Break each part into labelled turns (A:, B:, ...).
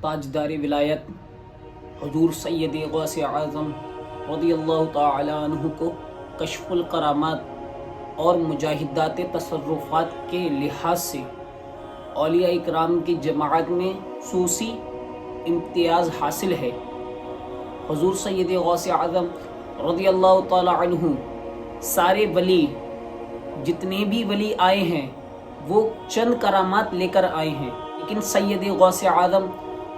A: ताजदार विलायत हुजूर सैयद गौस आज़म रज़ियल्लाहु ताला अन्हु को कश्फुल करामात और मुजाहिदात तसर्रुफ़ात के लिहाज से औलिया इकराम की जमाअत में खूसी इम्तियाज़ हासिल है। हुजूर सैयद गौस आज़म रज़ियल्लाहु ताला अन्हु सारे वली, जितने भी वली आए हैं वो चंद करामात लेकर आए हैं, लेकिन सैयद गौस आज़म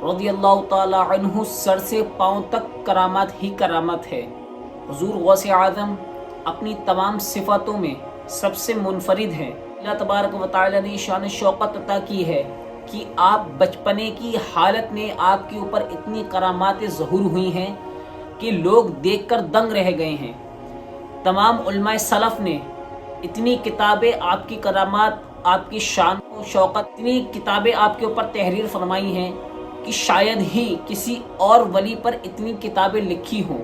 A: रज़ियल्लाहु ताला अन्हु सर से पाँव तक करामात ही करामात है। हुजूर गौस आज़म अपनी तमाम सिफ़ातों में सबसे मुनफरिद हैं। अल्लाह तबारक व तआला ने शान शौकत अता की है कि आप बचपने की हालत में आपके ऊपर इतनी करामात ज़हूर हुई हैं कि लोग देखकर दंग रह गए हैं। तमाम उलमाए सलफ़ ने इतनी किताबें आपकी करामात, आपकी शान और शौकत, इतनी किताबें आपके ऊपर तहरीर फरमाई हैं कि शायद ही किसी और वली पर इतनी किताबें लिखी हों।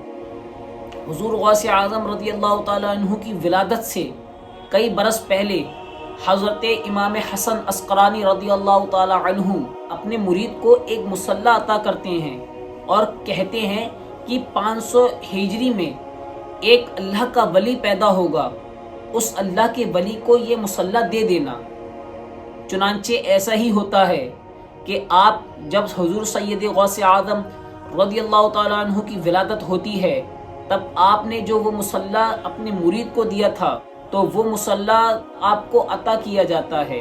A: हुजूर गौस आज़म रज़ियल्लाहु ताला अन्हु की विलादत से कई बरस पहले हज़रत इमाम हसन अस्क़रानी रज़ियल्लाहु ताला अन्हु अपने मुरीद को एक मुसल्ला अता करते हैं और कहते हैं कि 500 हिजरी में एक अल्लाह का वली पैदा होगा, उस अल्लाह के वली को ये मुसल्ला दे देना। चुनांचे ऐसा ही होता है कि आप जब हुजूर सैयद गौस आज़म रज़ियल्लाहु ताला अन्हु की विलादत होती है तब आपने जो वो मुसल्ला अपने मुरीद को दिया था तो वो मुसल्ला आपको अता किया जाता है।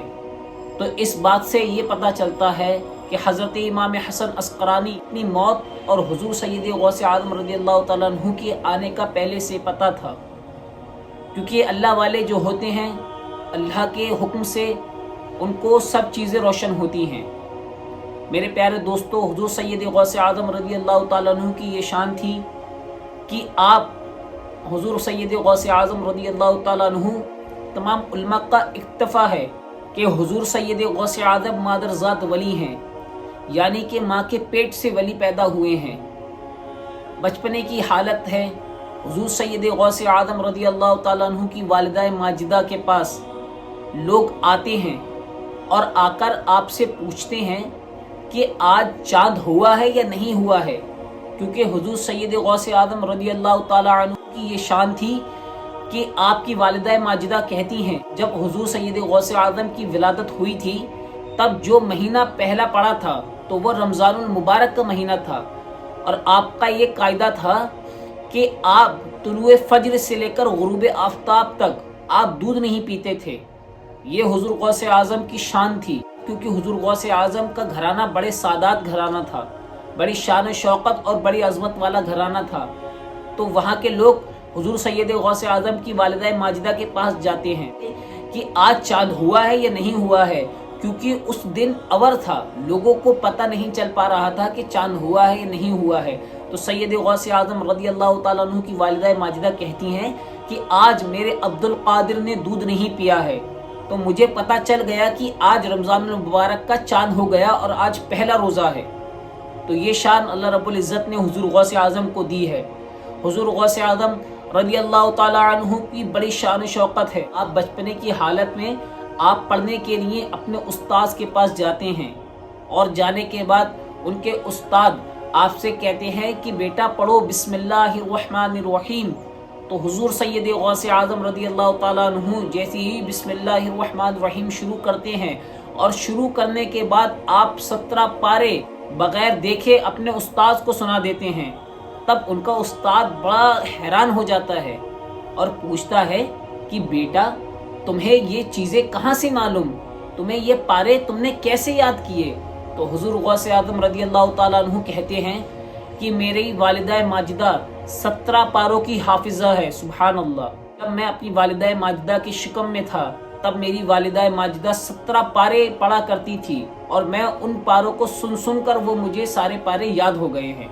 A: तो इस बात से ये पता चलता है कि हज़रत इमाम हसन अस्क़रानी अपनी मौत और हुजूर सैयद गौस आज़म रज़ियल्लाहु ताला अन्हु के आने का पहले से पता था, क्योंकि अल्लाह वाले जो होते हैं अल्लाह के हुक्म से उनको सब चीज़ें रोशन होती हैं। मेरे प्यारे दोस्तों, हुजूर सैयद गौस आज़म रज़ियल्लाहु ताला अन्हु की ये शान थी कि आप हुजूर सैयद गौस आज़म रज़ियल्लाहु ताला अन्हु तमाम उलमा का इत्तफ़ा है कि हुजूर सैयद गौस आज़म मादरज़ात वली हैं, यानी कि माँ के पेट से वली पैदा हुए हैं। बचपने की हालत है, हुजूर सैयद गौस आज़म रज़ियल्लाहु ताला अन्हु की वालिदा माजिदा के पास लोग आते हैं और आकर आपसे पूछते हैं कि आज चाँद हुआ है या नहीं हुआ है, क्योंकि हुजूर सैयद गौस आज़म रज़ियल्लाहु ताला अन्हु की ये शान थी कि आपकी वालिदा माजिदा कहती हैं जब हुजूर सैयद गौस आज़म की विलादत हुई थी तब जो महीना पहला पड़ा था तो वो रमज़ानुल मुबारक का महीना था और आपका ये कायदा था कि आप तुलुए फज्र से लेकर गुरूब आफ्ताब तक आप दूध नहीं पीते थे। ये हुजूर गौस आज़म की शान थी, क्योंकि हुजूर गौस आज़म का घराना बड़े सादात घराना था, बड़ी शान शौकत और बड़ी अजमत वाला घराना था। तो वहाँ के लोग हुजूर सैयद गौस आज़म की वालिदा माजिदा के पास जाते हैं कि आज चाँद हुआ है या नहीं हुआ है, क्योंकि उस दिन अवर था, लोगों को पता नहीं चल पा रहा था कि चाँद हुआ है या नहीं हुआ है। तो सैयद गौस आज़म रज़ियल्लाहु ताला अन्हु की वालिदा माजिदा कहती हैं कि आज मेरे अब्दुल कादिर ने दूध नहीं पिया है, तो मुझे पता चल गया कि आज रमज़ानुल मुबारक का चाँद हो गया और आज पहला रोज़ा है। तो ये शान अल्लाह रब्बुल इज़्ज़त ने हुजूर गौस आज़म को दी है। हुजूर गौस आज़म रज़ियल्लाहु ताला अन्हु की बड़ी शान शौकत है। आप बचपने की हालत में आप पढ़ने के लिए अपने उस्ताद के पास जाते हैं और जाने के बाद उनके उस्ताद आपसे कहते हैं कि बेटा पढ़ो बिस्मिल्लाहिर्रहमानिर्रहीम। तो हुजूर सैयद गौस आज़म रज़ियल्लाहु ताला अन्हु जैसे ही बिस्मिल्लाहिर्रहमानिर्रहीम शुरू करते हैं और शुरू करने के बाद आप 17 पारे बगैर देखे अपने उस्ताद को सुना देते हैं, तब उनका उस्ताद बड़ा हैरान हो जाता है और पूछता है कि बेटा तुम्हें ये चीज़ें कहाँ से मालूम, तुम्हें ये पारे तुमने कैसे याद किए। तो हुजूर गौस आज़म रज़ियल्लाहु ताला अन्हु कहते हैं कि मेरी वालिदा माजिदा 17 पारों की हाफिज़ा है। सुभान अल्लाह। जब मैं अपनी वालिदा माजिदा की शिकम में था तब मेरी वालिदा माजिदा 17 पारे पढ़ा करती थी और मैं उन पारों को सुन सुन कर वो मुझे सारे पारे याद हो गए हैं।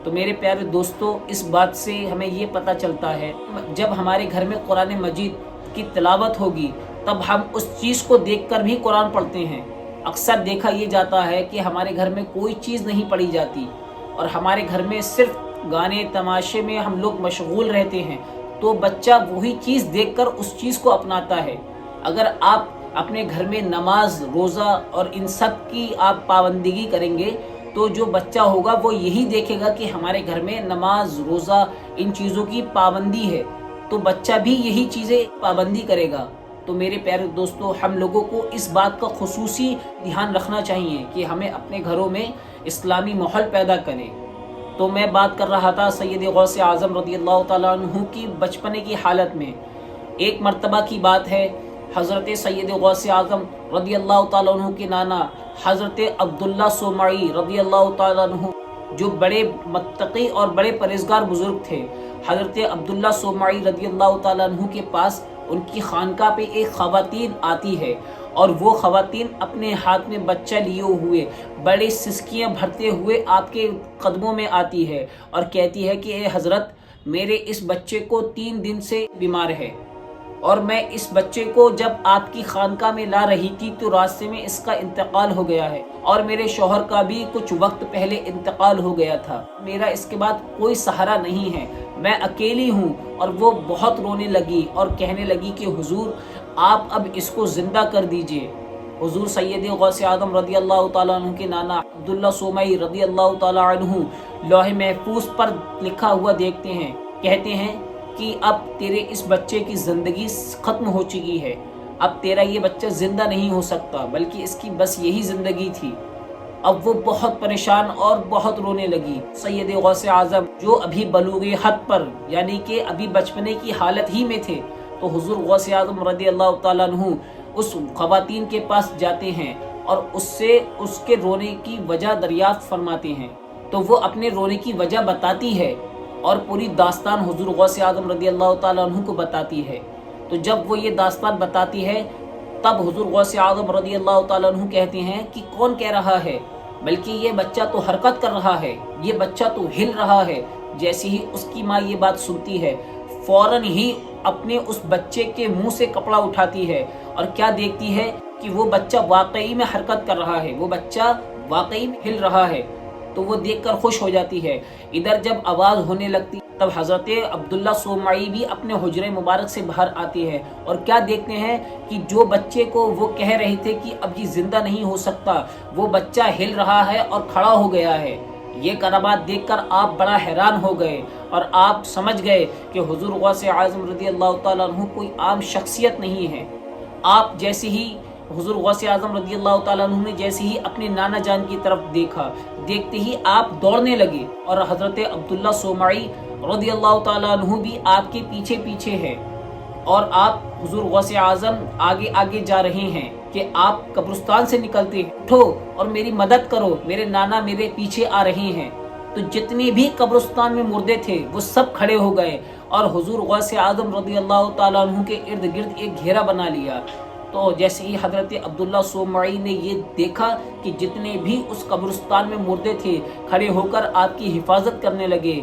A: तो मेरे प्यारे दोस्तों, इस बात से हमें ये पता चलता है जब हमारे घर में कुरान मजीद की तिलावत होगी तब हम उस चीज़ को देखकर भी कुरान पढ़ते हैं। अक्सर देखा ये जाता है कि हमारे घर में कोई चीज़ नहीं पढ़ी जाती और हमारे घर में सिर्फ गाने तमाशे में हम लोग मशगूल रहते हैं, तो बच्चा वही चीज़ देखकर उस चीज़ को अपनाता है। अगर आप اپنے گھر میں نماز روزہ اور ان سب کی آپ پابندگی کریں گے تو جو بچہ ہوگا وہ یہی دیکھے گا کہ ہمارے گھر میں نماز روزہ ان چیزوں کی پابندی ہے، تو بچہ بھی یہی چیزیں پابندی کرے گا۔ تو میرے پیارے دوستو، ہم لوگوں کو اس بات کا خصوصی دھیان رکھنا چاہیے کہ ہمیں اپنے گھروں میں اسلامی ماحول پیدا کریں۔ تو میں بات کر رہا تھا سید غوث اعظم رضی اللہ تعالیٰ عنہ کی بچپنے کی حالت میں۔ ایک مرتبہ کی بات ہے، حضرت سید غوث اعظم رضی اللہ تعالیٰ عنہ کے نانا حضرت عبداللہ صومعی رضی اللہ تعالیٰ عنہ، جو بڑے متقی اور بڑے پرہیزگار بزرگ تھے، حضرت عبداللہ صومعی رضی اللہ تعالیٰ عنہ کے پاس ان کی خانقاہ پہ ایک خواتین آتی ہے، اور وہ خواتین اپنے ہاتھ میں بچہ لیے ہوئے بڑی سسکیاں بھرتے ہوئے آپ کے قدموں میں آتی ہے اور کہتی ہے کہ اے حضرت، میرے اس بچے کو 3 دن سے بیمار ہے، اور میں اس بچے کو جب آپ کی خانقاہ میں لا رہی تھی تو راستے میں اس کا انتقال ہو گیا ہے، اور میرے شوہر کا بھی کچھ وقت پہلے انتقال ہو گیا تھا، میرا اس کے بعد کوئی سہارا نہیں ہے، میں اکیلی ہوں۔ اور وہ بہت رونے لگی اور کہنے لگی کہ حضور، آپ اب اس کو زندہ کر دیجئے۔ حضور سید غوث اعظم رضی اللہ تعالیٰ عنہ کے نانا عبداللہ صومعی رضی اللہ تعالیٰ عنہ لوح محفوظ پر لکھا ہوا دیکھتے ہیں، کہتے ہیں کہ اب تیرے اس بچے کی زندگی ختم ہو چکی ہے، اب تیرا یہ بچہ زندہ نہیں ہو سکتا، بلکہ اس کی بس یہی زندگی تھی۔ اب وہ بہت پریشان اور بہت رونے لگی۔ سید غوث اعظم جو ابھی بلوغ حد پر یعنی کہ ابھی بچپنے کی حالت ہی میں تھے، تو حضور غوث اعظم رضی اللہ تعالیٰ عنہ اس خواتین کے پاس جاتے ہیں اور اس سے اس کے رونے کی وجہ دریافت فرماتے ہیں، تو وہ اپنے رونے کی وجہ بتاتی ہے اور پوری داستان حضور غوث اعظم رضی اللہ تعالیٰ عنہ کو بتاتی ہے۔ تو جب وہ یہ داستان بتاتی ہے تب حضور غوث اعظم رضی اللہ تعالیٰ عنہ کہتے ہیں کہ کون کہہ رہا ہے، بلکہ یہ بچہ تو حرکت کر رہا ہے، یہ بچہ تو ہل رہا ہے۔ جیسے ہی اس کی ماں یہ بات سنتی ہے، فوراً ہی اپنے اس بچے کے منہ سے کپڑا اٹھاتی ہے اور کیا دیکھتی ہے کہ وہ بچہ واقعی میں حرکت کر رہا ہے، وہ بچہ واقعی میں ہل رہا ہے، تو وہ دیکھ کر خوش ہو جاتی ہے۔ ادھر جب آواز ہونے لگتی تب حضرت عبداللہ صومعی بھی اپنے حجرے مبارک سے باہر آتی ہے اور کیا دیکھتے ہیں کہ جو بچے کو وہ کہہ رہے تھے کہ اب یہ زندہ نہیں ہو سکتا، وہ بچہ ہل رہا ہے اور کھڑا ہو گیا ہے۔ یہ کرامات دیکھ کر آپ بڑا حیران ہو گئے اور آپ سمجھ گئے کہ حضور غوث اعظم رضی اللہ تعالیٰ عنہ کوئی عام شخصیت نہیں ہے۔ آپ جیسے ہی حضور غوث اعظم رضی اللہ تعالیٰ عنہ نے جیسے ہی اپنے نانا جان کی طرف دیکھا، دیکھتے ہی آپ دوڑنے لگے، اور حضرت عبداللہ صومعی رضی اللہ تعالیٰ عنہ بھی آپ کے پیچھے پیچھے ہے، اور آپ حضور غوث اعظم آگے آگے جا رہے ہیں کہ آپ قبرستان سے نکلتے ہیں، اٹھو اور میری مدد کرو، میرے نانا میرے پیچھے آ رہے ہیں۔ تو جتنے بھی قبرستان میں مردے تھے وہ سب کھڑے ہو گئے اور حضور غوث اعظم رضی اللہ تعالیٰ عنہ کے ارد گرد ایک گھیرا بنا لیا۔ تو جیسے ہی حضرت عبداللہ صومعی نے یہ دیکھا کہ جتنے بھی اس قبرستان میں مردے تھے کھڑے ہو کر آپ کی حفاظت کرنے لگے،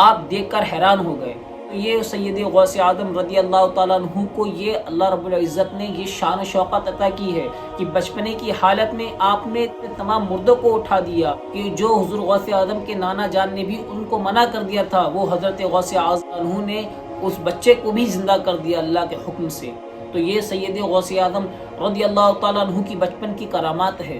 A: آپ دیکھ کر حیران ہو گئے۔ یہ سید غوث اعظم رضی اللہ تعالیٰ عنہ کو یہ اللہ رب العزت نے یہ شان و شوکت عطا کی ہے کہ بچپنے کی حالت میں آپ نے تمام مردوں کو اٹھا دیا، کہ جو حضور غوث اعظم کے نانا جان نے بھی ان کو منع کر دیا تھا، وہ حضرت غوث اعظم عنہ نے اس بچے کو بھی زندہ کر دیا اللہ کے حکم سے۔ تو یہ سید غوث اعظم رضی اللہ تعالیٰ عنہ کی بچپن کی کرامات ہے۔